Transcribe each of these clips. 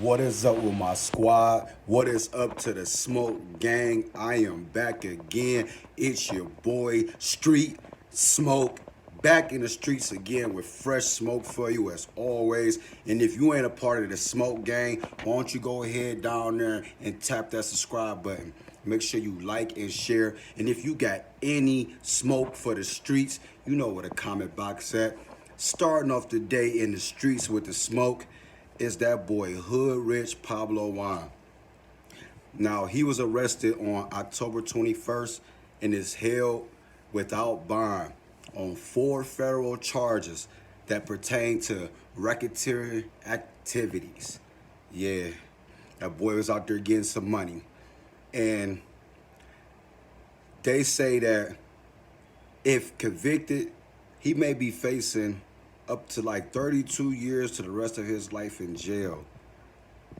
What is up with my squad? What is up to the smoke gang? I am back again. It's your boy Street Smoke, back in the streets again with fresh smoke for you as always. And if you ain't a part of the smoke gang, why don't you go ahead down there and tap that subscribe button. Make sure you like and share. And if you got any smoke for the streets, you know where the comment box at. Starting off the day in the streets with the smoke is that boy HoodRich Pablo Juan. Now, he was arrested on October 21st and is held without bond on 4 federal charges that pertain to racketeering activities. Yeah, that boy was out there getting some money. And they say that if convicted, he may be facing up to like 32 years to the rest of his life in jail.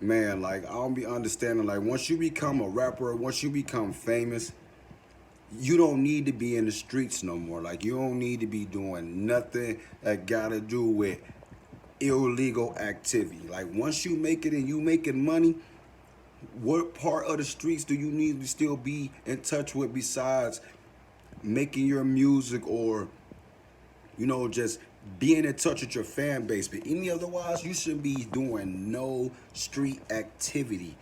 Man, like, I don't be understanding, like, once you become a rapper, once you become famous, you don't need to be in the streets no more. Like, you don't need to be doing nothing that gotta do with illegal activity. Like, once you make it and you making money, what part of the streets do you need to still be in touch with besides making your music or, you know, just being in touch with your fan base? But any otherwise, you shouldn't be doing no street activity.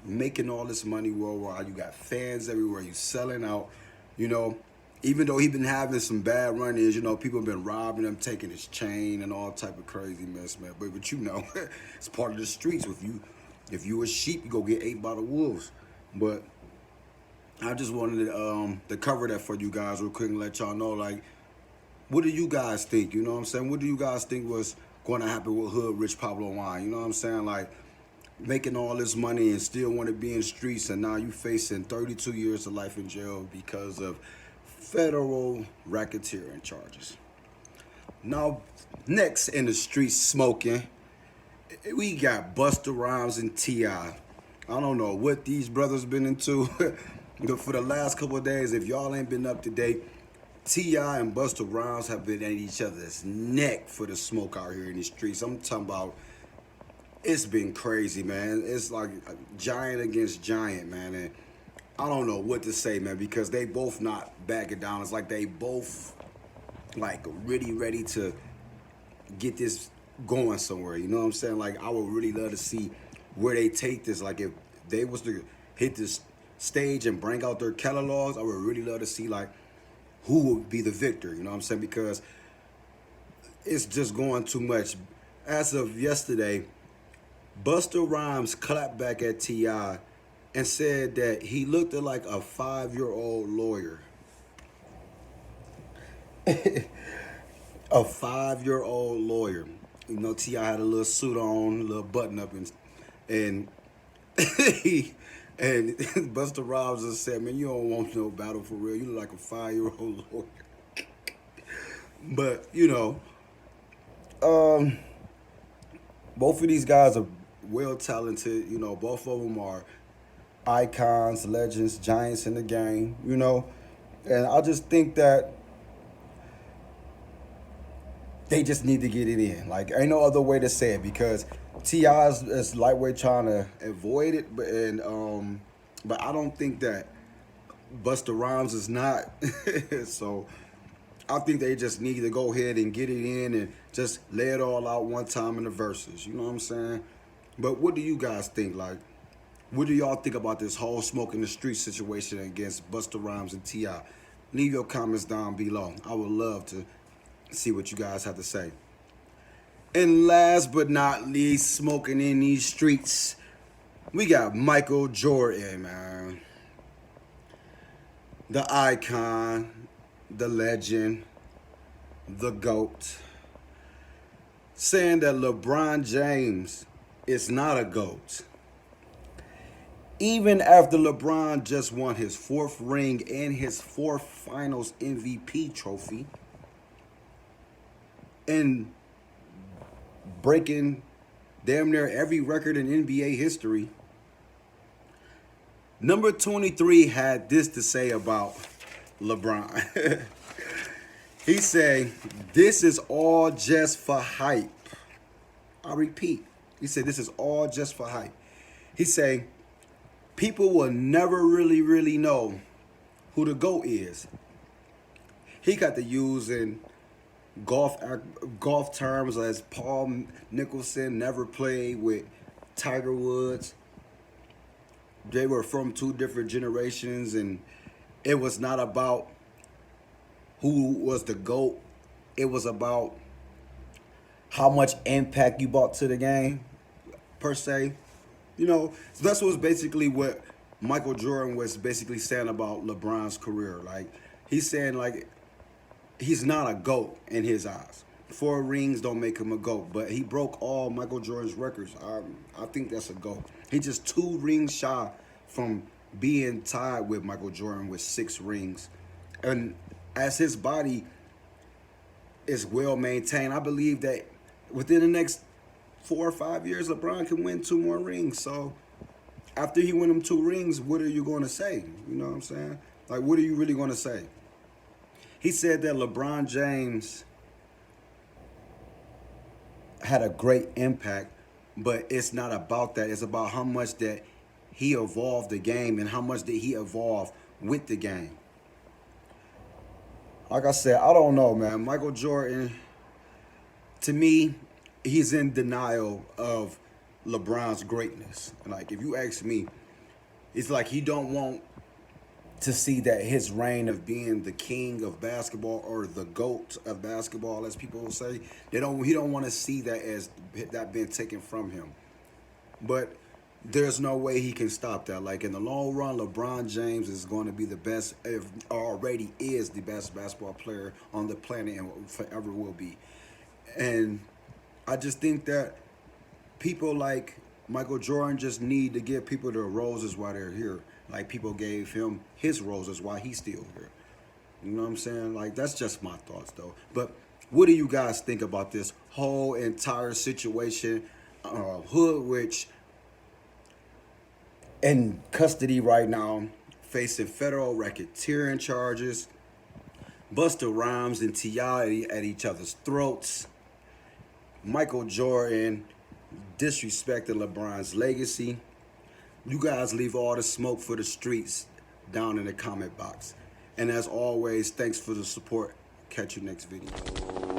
Making all this money worldwide, you got fans everywhere, you selling out, you know. Even though he been having some bad run-ins, you know, people have been robbing him, taking his chain and all type of crazy mess, man. But you know, it's part of the streets. If you a sheep, you go get ate by the wolves. But I just wanted to cover that for you guys real quick and let y'all know, like, what do you guys think? You know what I'm saying? What do you guys think was going to happen with HoodRich Pablo Juan? You know what I'm saying? Like, making all this money and still want to be in the streets, and now you facing 32 years of life in jail because of federal racketeering charges. Now, next in the streets smoking, we got Busta Rhymes and T.I. I don't know what these brothers been into for the last couple of days. If y'all ain't been up to date, T.I. and Busta Rhymes have been at each other's neck for the smoke out here in the streets. I'm talking about, it's been crazy, man. It's like giant against giant, man. And I don't know what to say, man, because they both not backing down. It's like they both like really ready to get this going somewhere. You know what I'm saying? Like, I would really love to see where they take this. Like, if they was to hit this stage and bring out their catalogs, I would really love to see, like, who would be the victor. You know what I'm saying? Because it's just going too much. As of yesterday, Busta Rhymes clapped back at T.I. and said that he looked at like a 5-year-old lawyer. A 5-year-old lawyer. You know, T.I. had a little suit on, a little button up, and and Busta Rhymes just said, "Man, you don't want no battle for real. You look like a 5-year-old lawyer." But you know, both of these guys are well talented. You know, both of them are icons, legends, giants in the game. You know, and I just think that they just need to get it in. Like, ain't no other way to say it, because T.I. is lightweight trying to avoid it, but I don't think that Busta Rhymes is not. So I think they just need to go ahead and get it in and just lay it all out one time in the verses. You know what I'm saying? But what do you guys think? Like, what do y'all think about this whole smoke in the street situation against Busta Rhymes and T.I.? Leave your comments down below. I would love to see what you guys have to say. And last but not least, smoking in these streets, we got Michael Jordan, man. The icon, the legend, the GOAT. Saying that LeBron James is not a GOAT. Even after LeBron just won his 4th ring and his 4th finals MVP trophy, and breaking damn near every record in NBA history, number 23 had this to say about LeBron. He said, "This is all just for hype." I repeat, He said this is all just for hype. He say people will never really know who the GOAT is. He got to use in golf terms as Paul Nicholson never played with Tiger Woods. They were from two different generations, and it was not about who was the GOAT. It was about how much impact you brought to the game, per se. You know, so that's what's basically what Michael Jordan was basically saying about LeBron's career. Like, he's saying, like, he's not a GOAT in his eyes. 4 rings don't make him a GOAT, but he broke all Michael Jordan's records. I think that's a GOAT. He's just 2 rings shy from being tied with Michael Jordan with 6 rings. And as his body is well maintained, I believe that within the next 4 or 5 years, LeBron can win 2 more rings. So after he win them 2 rings, what are you going to say? You know what I'm saying? Like, what are you really going to say? He said that LeBron James had a great impact, but it's not about that. It's about how much that he evolved the game and how much did he evolve with the game. Like I said, I don't know, man. Michael Jordan, to me, he's in denial of LeBron's greatness. Like, if you ask me, it's like he don't want to see that his reign of being the king of basketball or the GOAT of basketball, as people will say, he don't want to see that as that being taken from him. But there's no way he can stop that. Like, in the long run, LeBron James is going to be the best, already is the best basketball player on the planet and forever will be. And I just think that people like Michael Jordan just need to give people their roses while they're here. Like people gave him his roses while he's still here. You know what I'm saying? Like, that's just my thoughts, though. But what do you guys think about this whole entire situation? HoodRich in custody right now, facing federal racketeering charges. Busta Rhymes and T.I. at each other's throats. Michael Jordan disrespecting LeBron's legacy. You guys leave all the smoke for the streets down in the comment box. And as always, thanks for the support. Catch you next video.